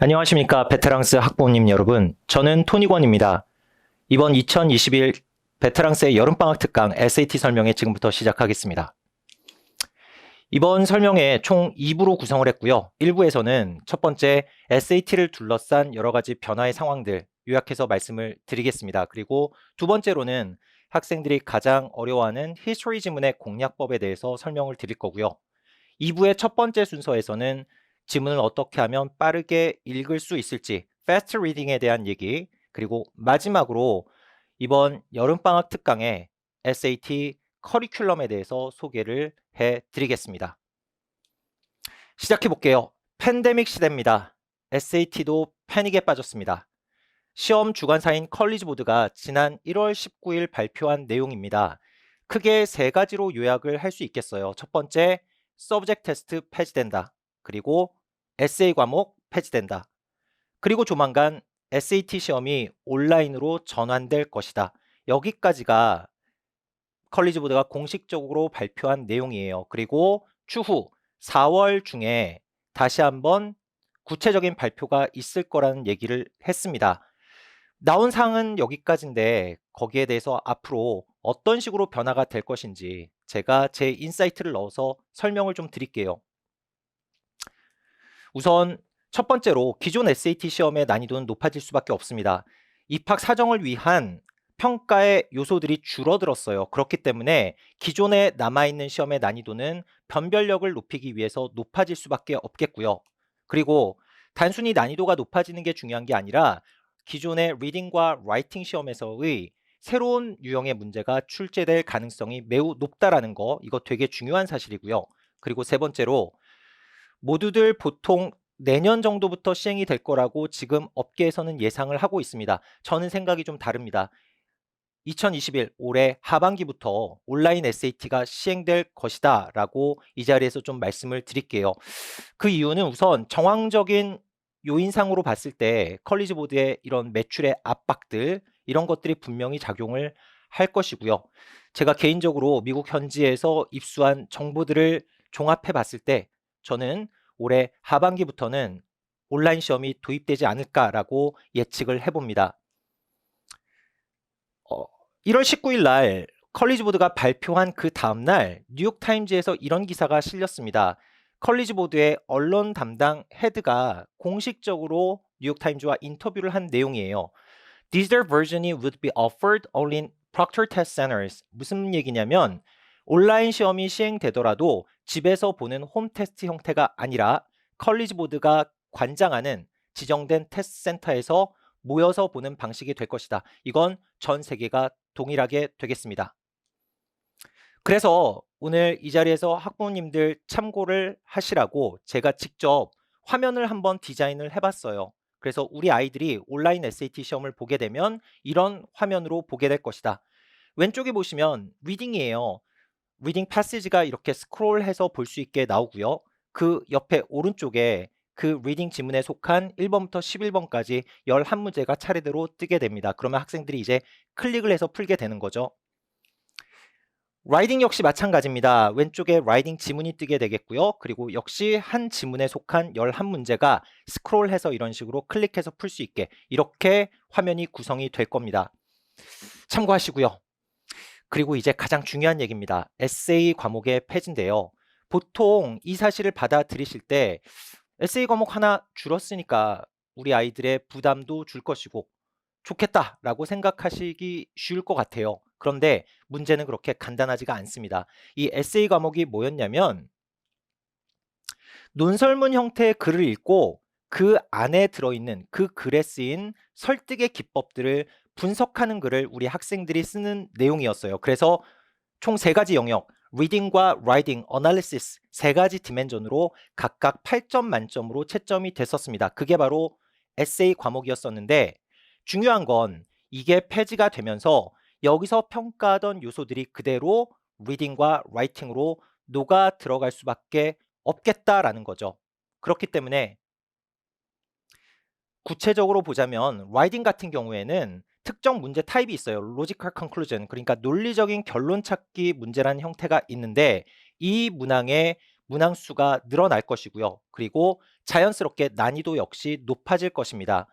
안녕하십니까 베테랑스 학부모님 여러분. 저는 토니권입니다. 이번 2021 베테랑스의 여름방학 특강 SAT 설명회 지금부터 시작하겠습니다. 이번 설명회 총 2부로 구성을 했고요. 1부에서는 첫 번째 SAT를 둘러싼 여러 가지 변화의 상황들 요약해서 말씀을 드리겠습니다. 그리고 두 번째로는 학생들이 가장 어려워하는 히스토리 지문의 공략법에 대해서 설명을 드릴 거고요. 2부의 첫 번째 순서에서는 지문을 어떻게 하면 빠르게 읽을 수 있을지 fast reading에 대한 얘기, 그리고 마지막으로 이번 여름방학 특강의 SAT 커리큘럼에 대해서 소개를 해드리겠습니다. 시작해 볼게요. 팬데믹 시대입니다. SAT도 패닉에 빠졌습니다. 시험 주관사인 컬리지보드가 지난 1월 19일 발표한 내용입니다. 크게 세 가지로 요약을 할 수 있겠어요. 첫 번째, 서브젝트 테스트 폐지된다. 그리고 에세이 과목 폐지된다. 그리고 조만간 SAT 시험이 온라인으로 전환될 것이다. 여기까지가 컬리지보드가 공식적으로 발표한 내용이에요. 그리고 추후 4월 중에 다시 한번 구체적인 발표가 있을 거라는 얘기를 했습니다. 나온 사항은 여기까지인데 거기에 대해서 앞으로 어떤 식으로 변화가 될 것인지 제가 제 인사이트를 넣어서 설명을 좀 드릴게요. 우선 첫 번째로 기존 SAT 시험의 난이도는 높아질 수밖에 없습니다. 입학 사정을 위한 평가의 요소들이 줄어들었어요. 그렇기 때문에 기존에 남아있는 시험의 난이도는 변별력을 높이기 위해서 높아질 수밖에 없겠고요. 그리고 단순히 난이도가 높아지는 게 중요한 게 아니라 기존의 리딩과 라이팅 시험에서의 새로운 유형의 문제가 출제될 가능성이 매우 높다라는 거, 이거 되게 중요한 사실이고요. 그리고 세 번째로 모두들 보통 내년 정도부터 시행이 될 거라고 지금 업계에서는 예상을 하고 있습니다. 저는 생각이 좀 다릅니다. 2021 올해 하반기부터 온라인 SAT가 시행될 것이다 라고 이 자리에서 좀 말씀을 드릴게요. 그 이유는 우선 정황적인 요인상으로 봤을 때 컬리지보드의 이런 매출의 압박들, 이런 것들이 분명히 작용을 할 것이고요. 제가 개인적으로 미국 현지에서 입수한 정보들을 종합해 봤을 때 저는 올해 하반기부터는 온라인 시험이 도입되지 않을까라고 예측을 해봅니다. 1월 19일 날 컬리지보드가 발표한 그 다음날 뉴욕타임즈에서 이런 기사가 실렸습니다. 컬리지보드의 언론 담당 헤드가 공식적으로 뉴욕타임즈와 인터뷰를 한 내용이에요. This version이 would be offered only in proctor test centers. 무슨 얘기냐면 온라인 시험이 시행되더라도 집에서 보는 홈 테스트 형태가 아니라 컬리지보드가 관장하는 지정된 테스트 센터에서 모여서 보는 방식이 될 것이다. 이건 전 세계가 동일하게 되겠습니다. 그래서 오늘 이 자리에서 학부모님들 참고를 하시라고 제가 직접 화면을 한번 디자인을 해봤어요. 그래서 우리 아이들이 온라인 SAT 시험을 보게 되면 이런 화면으로 보게 될 것이다. 왼쪽에 보시면 리딩이에요. 리딩 패시지가 이렇게 스크롤해서 볼 수 있게 나오고요. 그 옆에 오른쪽에 그 리딩 지문에 속한 1번부터 11번까지 11문제가 차례대로 뜨게 됩니다. 그러면 학생들이 이제 클릭을 해서 풀게 되는 거죠. 라이딩 역시 마찬가지입니다. 왼쪽에 라이딩 지문이 뜨게 되겠고요. 그리고 역시 한 지문에 속한 11문제가 스크롤해서 이런 식으로 클릭해서 풀 수 있게 이렇게 화면이 구성이 될 겁니다. 참고하시고요. 그리고 이제 가장 중요한 얘기입니다. 에세이 과목의 폐지인데요. 보통 이 사실을 받아들이실 때 에세이 과목 하나 줄었으니까 우리 아이들의 부담도 줄 것이고 좋겠다라고 생각하시기 쉬울 것 같아요. 그런데 문제는 그렇게 간단하지가 않습니다. 이 에세이 과목이 뭐였냐면 논설문 형태의 글을 읽고 그 안에 들어있는 그 글에 쓰인 설득의 기법들을 분석하는 글을 우리 학생들이 쓰는 내용이었어요. 그래서 총 3가지 영역, 리딩과 라이팅, 어널리시스 3가지 디멘전으로 각각 8점 만점으로 채점이 됐었습니다. 그게 바로 에세이 과목이었었는데 중요한 건 이게 폐지가 되면서 여기서 평가하던 요소들이 그대로 리딩과 라이팅으로 녹아 들어갈 수밖에 없겠다라는 거죠. 그렇기 때문에 구체적으로 보자면 라이딩 같은 경우에는 특정 문제 타입이 있어요. 로지컬 컨클루전, 그러니까 논리적인 결론 찾기 문제라는 형태가 있는데 이 문항의 문항수가 늘어날 것이고요. 그리고 자연스럽게 난이도 역시 높아질 것입니다.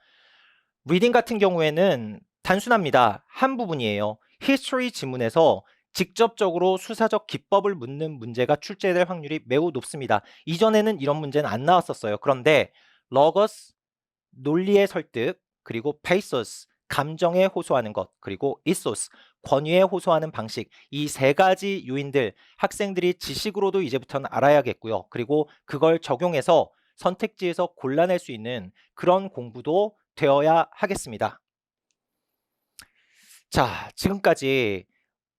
리딩 같은 경우에는 단순합니다. 한 부분이에요. 히스토리 지문에서 직접적으로 수사적 기법을 묻는 문제가 출제될 확률이 매우 높습니다. 이전에는 이런 문제는 안 나왔었어요. 그런데 러거스, 논리의 설득, 그리고 페이소스, 감정에 호소하는 것, 그리고 이소스, 권위에 호소하는 방식, 이 세 가지 요인들 학생들이 지식으로도 이제부터는 알아야겠고요. 그리고 그걸 적용해서 선택지에서 골라낼 수 있는 그런 공부도 되어야 하겠습니다. 자, 지금까지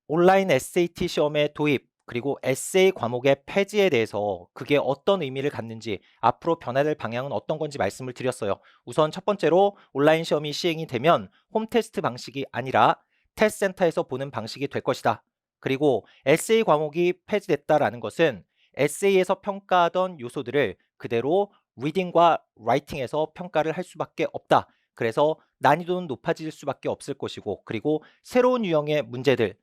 온라인 SAT 시험의 도입, 그리고 에세이 과목의 폐지에 대해서 그게 어떤 의미를 갖는지, 앞으로 변화될 방향은 어떤 건지 말씀을 드렸어요. 우선 첫 번째로 온라인 시험이 시행이 되면 홈테스트 방식이 아니라 테스트센터에서 보는 방식이 될 것이다. 그리고 에세이 과목이 폐지됐다라는 것은 에세이에서 평가하던 요소들을 그대로 리딩과 라이팅에서 평가를 할 수밖에 없다. 그래서 난이도는 높아질 수밖에 없을 것이고, 그리고 새로운 유형의 문제들,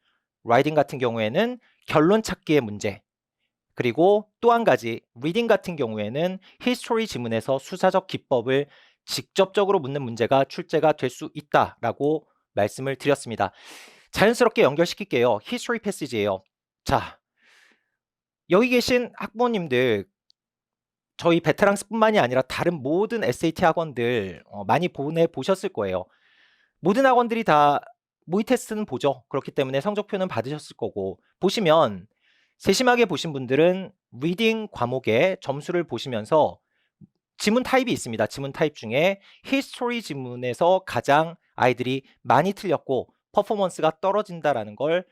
라이딩 같은 경우에는 결론 찾기의 문제, 그리고 또 한 가지 리딩 같은 경우에는 히스토리 지문에서 수사적 기법을 직접적으로 묻는 문제가 출제가 될 수 있다라고 말씀을 드렸습니다. 자연스럽게 연결시킬게요. 히스토리 패시지예요. 자, 여기 계신 학부모님들, 저희 베테랑스뿐만이 아니라 다른 모든 SAT 학원들 많이 보내보셨을 거예요. 모든 학원들이 다 모의 테스트는 보죠. 그렇기 때문에 성적표는 받으셨을 거고, 보시면 세심하게 보신 분들은 리딩 과목의 점수를 보시면서 지문 타입이 있습니다. 지문 타입 중에 히스토리 지문에서 가장 아이들이 많이 틀렸고 퍼포먼스가 떨어진다라는 걸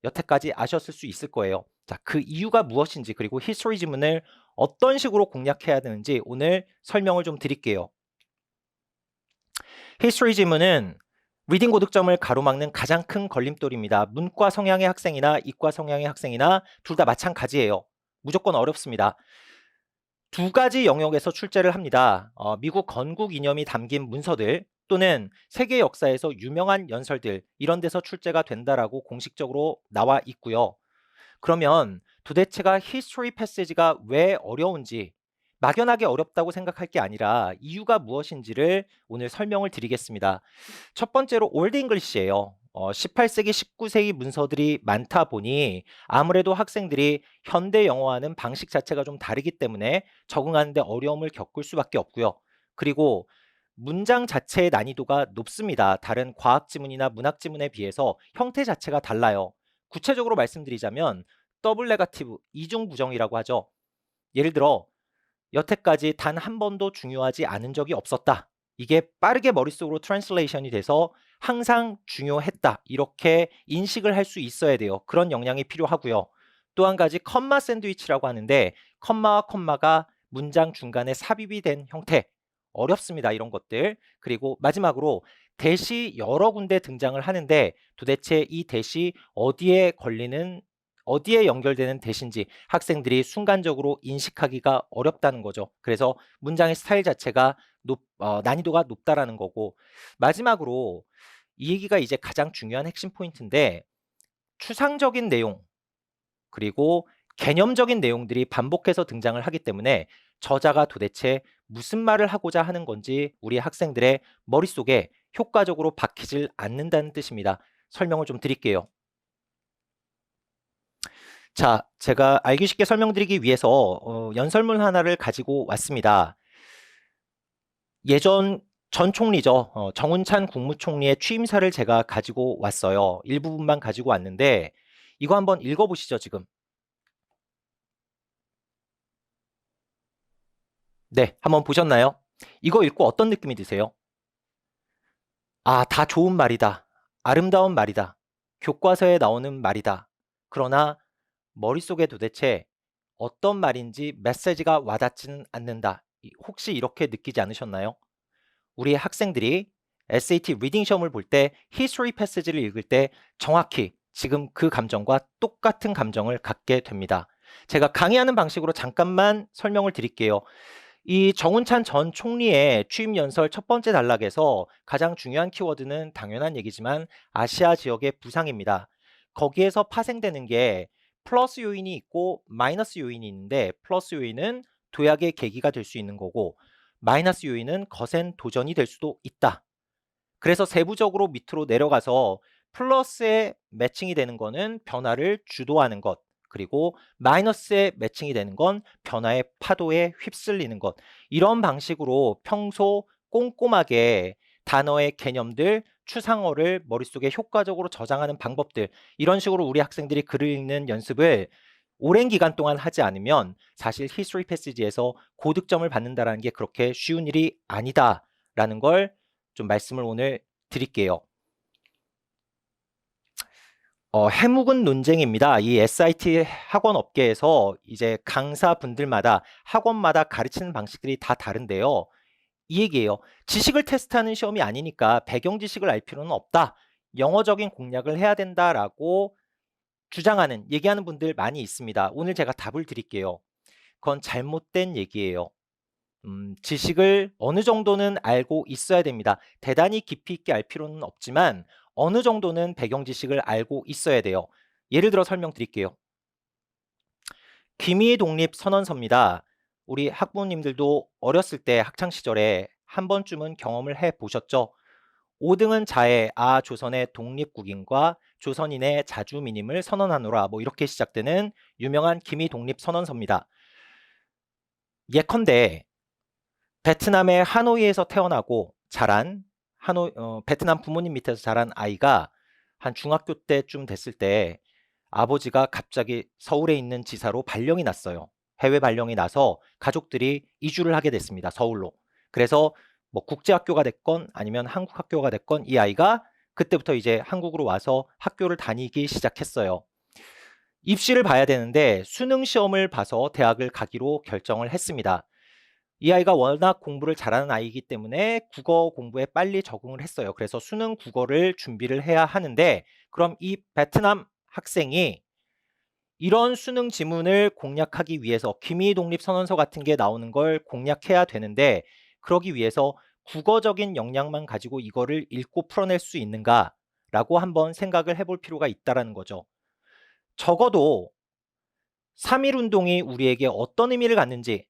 여태까지 아셨을 수 있을 거예요. 자, 그 이유가 무엇인지, 그리고 히스토리 지문을 어떤 식으로 공략해야 되는지 오늘 설명을 좀 드릴게요. 히스토리 지문은 리딩 고득점을 가로막는 가장 큰 걸림돌입니다. 문과 성향의 학생이나 이과 성향의 학생이나 둘 다 마찬가지예요. 무조건 어렵습니다. 두 가지 영역에서 출제를 합니다. 미국 건국 이념이 담긴 문서들 또는 세계 역사에서 유명한 연설들, 이런 데서 출제가 된다라고 공식적으로 나와 있고요. 그러면 도대체가 히스토리 패시지가 왜 어려운지, 막연하게 어렵다고 생각할 게 아니라 이유가 무엇인지를 오늘 설명을 드리겠습니다. 첫 번째로 올드 잉글리시예요. 18세기, 19세기 문서들이 많다 보니 아무래도 학생들이 현대 영어와는 방식 자체가 좀 다르기 때문에 적응하는데 어려움을 겪을 수밖에 없고요. 그리고 문장 자체의 난이도가 높습니다. 다른 과학 지문이나 문학 지문에 비해서 형태 자체가 달라요. 구체적으로 말씀드리자면 더블 네거티브, 이중 부정이라고 하죠. 예를 들어 여태까지 단 한 번도 중요하지 않은 적이 없었다. 이게 빠르게 머릿속으로 트랜슬레이션이 돼서 항상 중요했다. 이렇게 인식을 할 수 있어야 돼요. 그런 역량이 필요하고요. 또 한 가지 컴마 샌드위치라고 하는데 컴마와 컴마가 문장 중간에 삽입이 된 형태. 어렵습니다. 이런 것들. 그리고 마지막으로 대시 여러 군데 등장을 하는데 도대체 이 대시 어디에 연결되는 대신지 학생들이 순간적으로 인식하기가 어렵다는 거죠. 그래서 문장의 스타일 자체가 난이도가 높다라는 거고, 마지막으로 이 얘기가 이제 가장 중요한 핵심 포인트인데, 추상적인 내용 그리고 개념적인 내용들이 반복해서 등장을 하기 때문에 저자가 도대체 무슨 말을 하고자 하는 건지 우리 학생들의 머릿속에 효과적으로 박히질 않는다는 뜻입니다. 설명을 좀 드릴게요. 자, 제가 알기 쉽게 설명드리기 위해서 연설문 하나를 가지고 왔습니다. 예전 전 총리죠. 정운찬 국무총리의 취임사를 제가 가지고 왔어요. 일부분만 가지고 왔는데 이거 한번 읽어보시죠, 지금. 네, 한번 보셨나요? 이거 읽고 어떤 느낌이 드세요? 아, 다 좋은 말이다. 아름다운 말이다. 교과서에 나오는 말이다. 그러나 머릿속에 도대체 어떤 말인지 메시지가 와닿지는 않는다. 혹시 이렇게 느끼지 않으셨나요? 우리 학생들이 SAT 리딩 시험을 볼 때 히스토리 패시지를 읽을 때 정확히 지금 그 감정과 똑같은 감정을 갖게 됩니다. 제가 강의하는 방식으로 잠깐만 설명을 드릴게요. 이 정운찬 전 총리의 취임 연설 첫 번째 단락에서 가장 중요한 키워드는 당연한 얘기지만 아시아 지역의 부상입니다. 거기에서 파생되는 게 플러스 요인이 있고 마이너스 요인이 있는데 플러스 요인은 도약의 계기가 될 수 있는 거고 마이너스 요인은 거센 도전이 될 수도 있다. 그래서 세부적으로 밑으로 내려가서 플러스에 매칭이 되는 거는 변화를 주도하는 것, 그리고 마이너스에 매칭이 되는 건 변화의 파도에 휩쓸리는 것. 이런 방식으로 평소 꼼꼼하게 단어의 개념들, 추상어를 머릿속에 효과적으로 저장하는 방법들, 이런 식으로 우리 학생들이 글을 읽는 연습을 오랜 기간 동안 하지 않으면 사실 히스토리 패시지에서 고득점을 받는다는 게 그렇게 쉬운 일이 아니다라는 걸 좀 말씀을 오늘 드릴게요. 해묵은 논쟁입니다. 이 SIT 학원 업계에서 이제 강사분들마다 학원마다 가르치는 방식들이 다 다른데요. 이 얘기예요. 지식을 테스트하는 시험이 아니니까 배경 지식을 알 필요는 없다. 영어적인 공략을 해야 된다라고 주장하는, 얘기하는 분들 많이 있습니다. 오늘 제가 답을 드릴게요. 그건 잘못된 얘기예요. 지식을 어느 정도는 알고 있어야 됩니다. 대단히 깊이 있게 알 필요는 없지만 어느 정도는 배경 지식을 알고 있어야 돼요. 예를 들어 설명드릴게요. 기미 독립 선언서입니다. 우리 학부모님들도 어렸을 때 학창 시절에 한 번쯤은 경험을 해 보셨죠? 5등은 자해 조선의 독립국인과 조선인의 자주민임을 선언하노라, 뭐 이렇게 시작되는 유명한 기미 독립 선언서입니다. 예컨대 베트남의 하노이에서 태어나고 자란 베트남 부모님 밑에서 자란 아이가 한 중학교 때쯤 됐을 때 아버지가 갑자기 서울에 있는 지사로 발령이 났어요. 해외 발령이 나서 가족들이 이주를 하게 됐습니다. 서울로. 그래서 뭐 국제학교가 됐건 아니면 한국 학교가 됐건 이 아이가 그때부터 이제 한국으로 와서 학교를 다니기 시작했어요. 입시를 봐야 되는데 수능 시험을 봐서 대학을 가기로 결정을 했습니다. 이 아이가 워낙 공부를 잘하는 아이이기 때문에 국어 공부에 빨리 적응을 했어요. 그래서 수능 국어를 준비를 해야 하는데 그럼 이 베트남 학생이 이런 수능 지문을 공략하기 위해서 기미독립선언서 같은 게 나오는 걸 공략해야 되는데 그러기 위해서 국어적인 역량만 가지고 이거를 읽고 풀어낼 수 있는가라고 한번 생각을 해볼 필요가 있다는 거죠. 적어도 3.1운동이 우리에게 어떤 의미를 갖는지,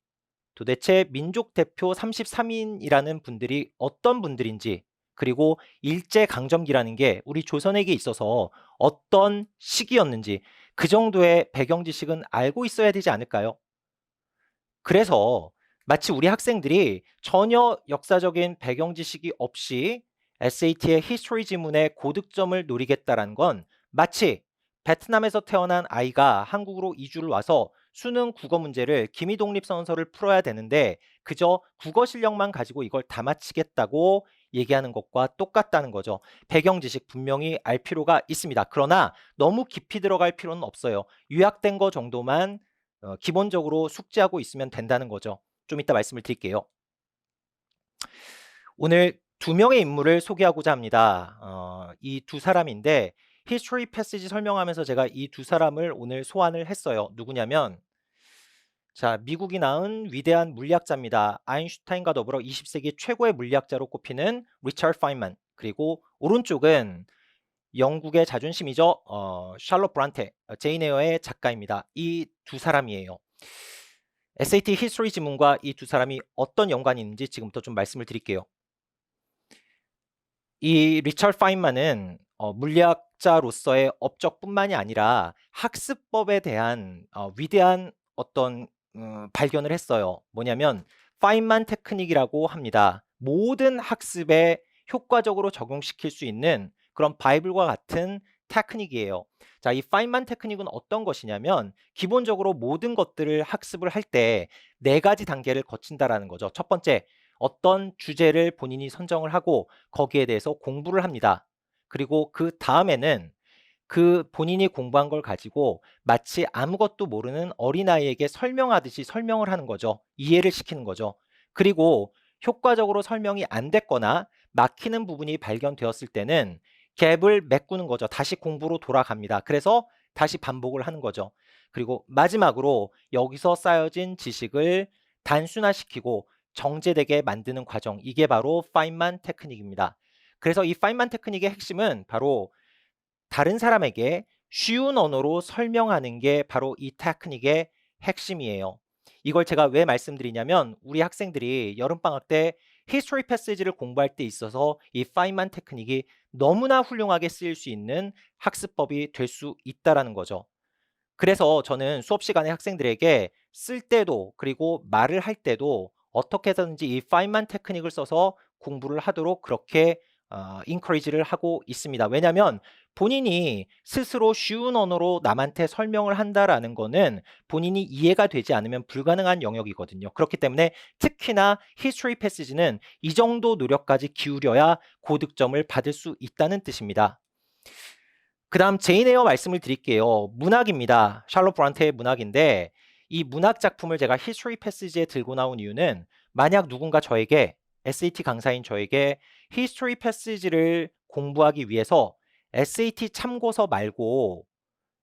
도대체 민족 대표 33인이라는 분들이 어떤 분들인지, 그리고 일제강점기라는 게 우리 조선에게 있어서 어떤 시기였는지 그 정도의 배경 지식은 알고 있어야 되지 않을까요? 그래서 마치 우리 학생들이 전혀 역사적인 배경 지식이 없이 SAT의 히스토리 지문에 고득점을 노리겠다는 건 마치 베트남에서 태어난 아이가 한국으로 이주를 와서 수능 국어 문제를 기미독립선언서를 풀어야 되는데 그저 국어 실력만 가지고 이걸 다 맞히겠다고 얘기하는 것과 똑같다는 거죠. 배경 지식 분명히 알 필요가 있습니다. 그러나 너무 깊이 들어갈 필요는 없어요. 요약된 거 정도만 기본적으로 숙지하고 있으면 된다는 거죠. 좀 이따 말씀을 드릴게요. 오늘 두 명의 인물을 소개하고자 합니다. 이 두 사람인데 히스토리 패시지 설명하면서 제가 이 두 사람을 오늘 소환을 했어요. 누구냐면 자, 미국이 낳은 위대한 물리학자입니다. 아인슈타인과 더불어 20세기 최고의 물리학자로 꼽히는 리처드 파인만. 그리고 오른쪽은 영국의 자존심이죠. 샬롯 브란테, 제인 에어의 작가입니다. 이 두 사람이에요. SAT 히스토리 지문과 이 두 사람이 어떤 연관이 있는지 지금부터 좀 말씀을 드릴게요. 이 리처드 파인만은 물리학자로서의 업적뿐만이 아니라 학습법에 대한 위대한 어떤 발견을 했어요. 뭐냐면 파인만 테크닉이라고 합니다. 모든 학습에 효과적으로 적용시킬 수 있는 그런 바이블과 같은 테크닉이에요. 자, 이 파인만 테크닉은 어떤 것이냐면 기본적으로 모든 것들을 학습을 할 때 네 가지 단계를 거친다라는 거죠. 첫 번째, 어떤 주제를 본인이 선정을 하고 거기에 대해서 공부를 합니다. 그리고 그 다음에는 그 본인이 공부한 걸 가지고 마치 아무것도 모르는 어린아이에게 설명하듯이 설명을 하는 거죠. 이해를 시키는 거죠. 그리고 효과적으로 설명이 안 됐거나 막히는 부분이 발견되었을 때는 갭을 메꾸는 거죠. 다시 공부로 돌아갑니다. 그래서 다시 반복을 하는 거죠. 그리고 마지막으로 여기서 쌓여진 지식을 단순화시키고 정제되게 만드는 과정, 이게 바로 파인만 테크닉입니다. 그래서 이 파인만 테크닉의 핵심은 바로 다른 사람에게 쉬운 언어로 설명하는 게 바로 이 테크닉의 핵심이에요. 이걸 제가 왜 말씀드리냐면 우리 학생들이 여름방학 때 히스토리 패시지를 공부할 때 있어서 이 파인만 테크닉이 너무나 훌륭하게 쓰일 수 있는 학습법이 될 수 있다라는 거죠. 그래서 저는 수업 시간에 학생들에게 쓸 때도 그리고 말을 할 때도 어떻게 해서든지 이 파인만 테크닉을 써서 공부를 하도록 그렇게 인커리지를 하고 있습니다. 왜냐하면 본인이 스스로 쉬운 언어로 남한테 설명을 한다라는 거는 본인이 이해가 되지 않으면 불가능한 영역이거든요. 그렇기 때문에 특히나 히스토리 패시지는 이 정도 노력까지 기울여야 고득점을 받을 수 있다는 뜻입니다. 그 다음 제인 에어 말씀을 드릴게요. 문학입니다. 샬롯 브란테의 문학인데 이 문학 작품을 제가 히스토리 패시지에 들고 나온 이유는 만약 누군가 저에게 SAT 강사인 저에게 히스토리 패시지를 공부하기 위해서 SAT 참고서 말고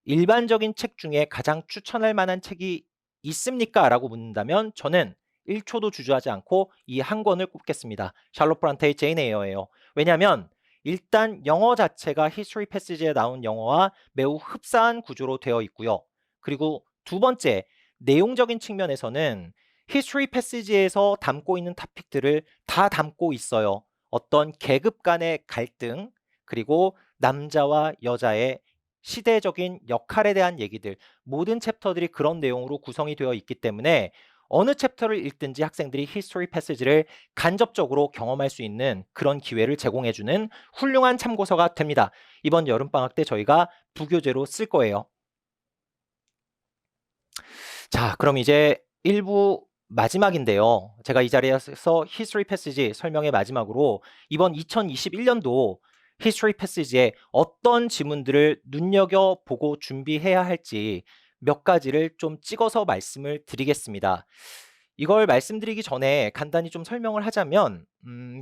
일반적인 책 중에 가장 추천할 만한 책이 있습니까? 라고 묻는다면 저는 1초도 주저하지 않고 이 한 권을 꼽겠습니다. 샬롯 브란테의 제인 에어예요. 왜냐하면 일단 영어 자체가 히스토리 패시지에 나온 영어와 매우 흡사한 구조로 되어 있고요. 그리고 두 번째, 내용적인 측면에서는 히스토리 패시지에서 담고 있는 토픽들을 다 담고 있어요. 어떤 계급 간의 갈등, 그리고 남자와 여자의 시대적인 역할에 대한 얘기들, 모든 챕터들이 그런 내용으로 구성이 되어 있기 때문에 어느 챕터를 읽든지 학생들이 히스토리 패시지를 간접적으로 경험할 수 있는 그런 기회를 제공해주는 훌륭한 참고서가 됩니다. 이번 여름방학 때 저희가 부교재로 쓸 거예요. 자, 그럼 이제 1부 마지막인데요. 제가 이 자리에서 히스토리 패시지 설명의 마지막으로 이번 2021년도 히스토리 패시지에 어떤 지문들을 눈여겨보고 준비해야 할지 몇 가지를 좀 찍어서 말씀을 드리겠습니다. 이걸 말씀드리기 전에 간단히 좀 설명을 하자면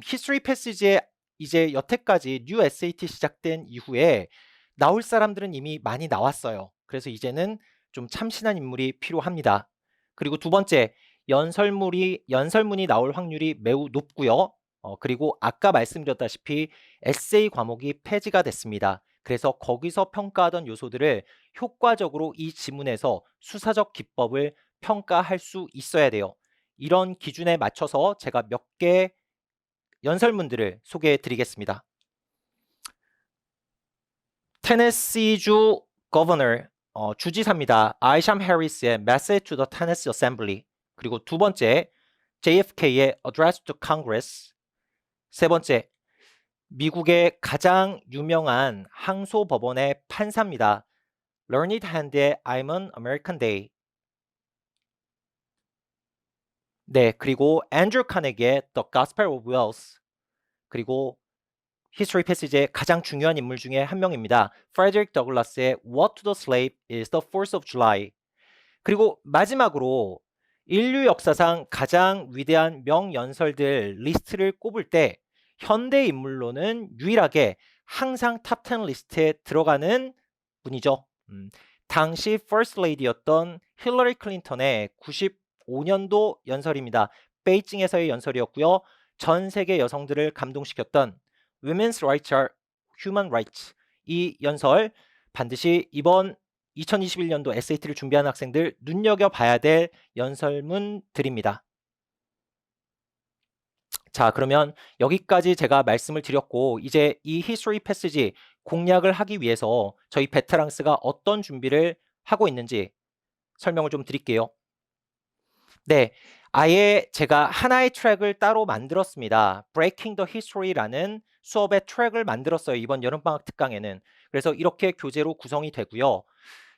히스토리 패시지에 이제 여태까지 뉴 SAT 시작된 이후에 나올 사람들은 이미 많이 나왔어요. 그래서 이제는 좀 참신한 인물이 필요합니다. 그리고 두 번째, 연설문이 나올 확률이 매우 높고요. 그리고 아까 말씀드렸다시피 에세이 과목이 폐지가 됐습니다. 그래서 거기서 평가하던 요소들을 효과적으로 이 지문에서 수사적 기법을 평가할 수 있어야 돼요. 이런 기준에 맞춰서 제가 몇 개 연설문들을 소개해 드리겠습니다. 테네시주 거버너 주지사입니다. 아이샴 해리스의 Message to the Tennessee Assembly. 그리고 두 번째, JFK의 Address to Congress. 세 번째, 미국의 가장 유명한 항소법원의 판사입니다. Learned Hand의 I'm an American Day. 네, 그리고 앤드류 카네기의 The Gospel of Wealth. 그리고 히스토리 패시지의 가장 중요한 인물 중에 한 명입니다. 프레드릭 더글라스의 What to the Slave is the 4th of July. 그리고 마지막으로 인류 역사상 가장 위대한 명연설들 리스트를 꼽을 때 현대 인물로는 유일하게 항상 탑10 리스트에 들어가는 분이죠. 당시 퍼스트 레이디였던 힐러리 클린턴의 95년도 연설입니다. 베이징에서의 연설이었고요. 전 세계 여성들을 감동시켰던 Women's Rights are Human Rights. 이 연설 반드시 이번 2021년도 SAT를 준비하는 학생들 눈여겨봐야 될 연설문들입니다. 자, 그러면 여기까지 제가 말씀을 드렸고 이제 이 히스토리 패시지 공략을 하기 위해서 저희 베테랑스가 어떤 준비를 하고 있는지 설명을 좀 드릴게요. 네, 아예 제가 하나의 트랙을 따로 만들었습니다. Breaking the History라는 수업의 트랙을 만들었어요. 이번 여름방학 특강에는. 그래서 이렇게 교재로 구성이 되고요.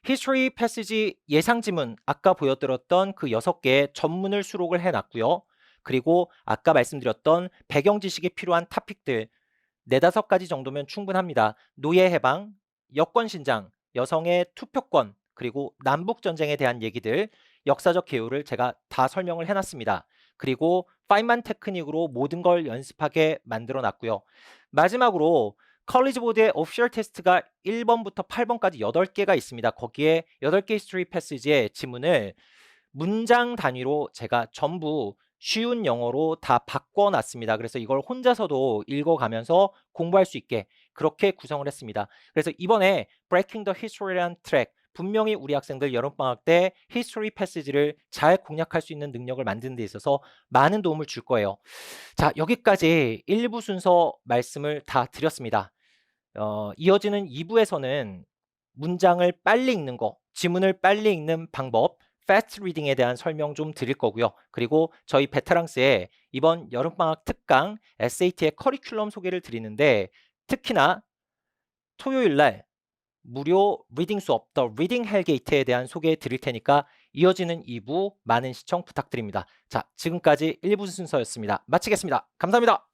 히스토리 패시지 예상 지문 아까 보여드렸던 그 6개의 전문을 수록을 해놨고요. 그리고 아까 말씀드렸던 배경 지식이 필요한 토픽들 4-5가지 정도면 충분합니다. 노예 해방, 여권 신장, 여성의 투표권, 그리고 남북 전쟁에 대한 얘기들, 역사적 개요를 제가 다 설명을 해놨습니다. 그리고 파인만 테크닉으로 모든 걸 연습하게 만들어 놨고요. 마지막으로 컬리지 보드의 오피셜 테스트가 1번부터 8번까지 8개가 있습니다. 거기에 8개 히스토리 패시지의 지문을 문장 단위로 제가 전부 쉬운 영어로 다 바꿔놨습니다. 그래서 이걸 혼자서도 읽어가면서 공부할 수 있게 그렇게 구성을 했습니다. 그래서 이번에 Breaking the History라는 트랙, 분명히 우리 학생들 여름방학 때 히스토리 패시지를 잘 공략할 수 있는 능력을 만드는 데 있어서 많은 도움을 줄 거예요. 자, 여기까지 1부 순서 말씀을 다 드렸습니다. 이어지는 2부에서는 문장을 빨리 읽는 거, 지문을 빨리 읽는 방법, 패스트 리딩에 대한 설명 좀 드릴 거고요. 그리고 저희 베테랑스의 이번 여름방학 특강 SAT의 커리큘럼 소개를 드리는데, 특히나 토요일 날 무료 리딩 수업 더 리딩 헬게이트에 대한 소개해 드릴 테니까 이어지는 2부 많은 시청 부탁드립니다. 자, 지금까지 1부 순서였습니다. 마치겠습니다. 감사합니다.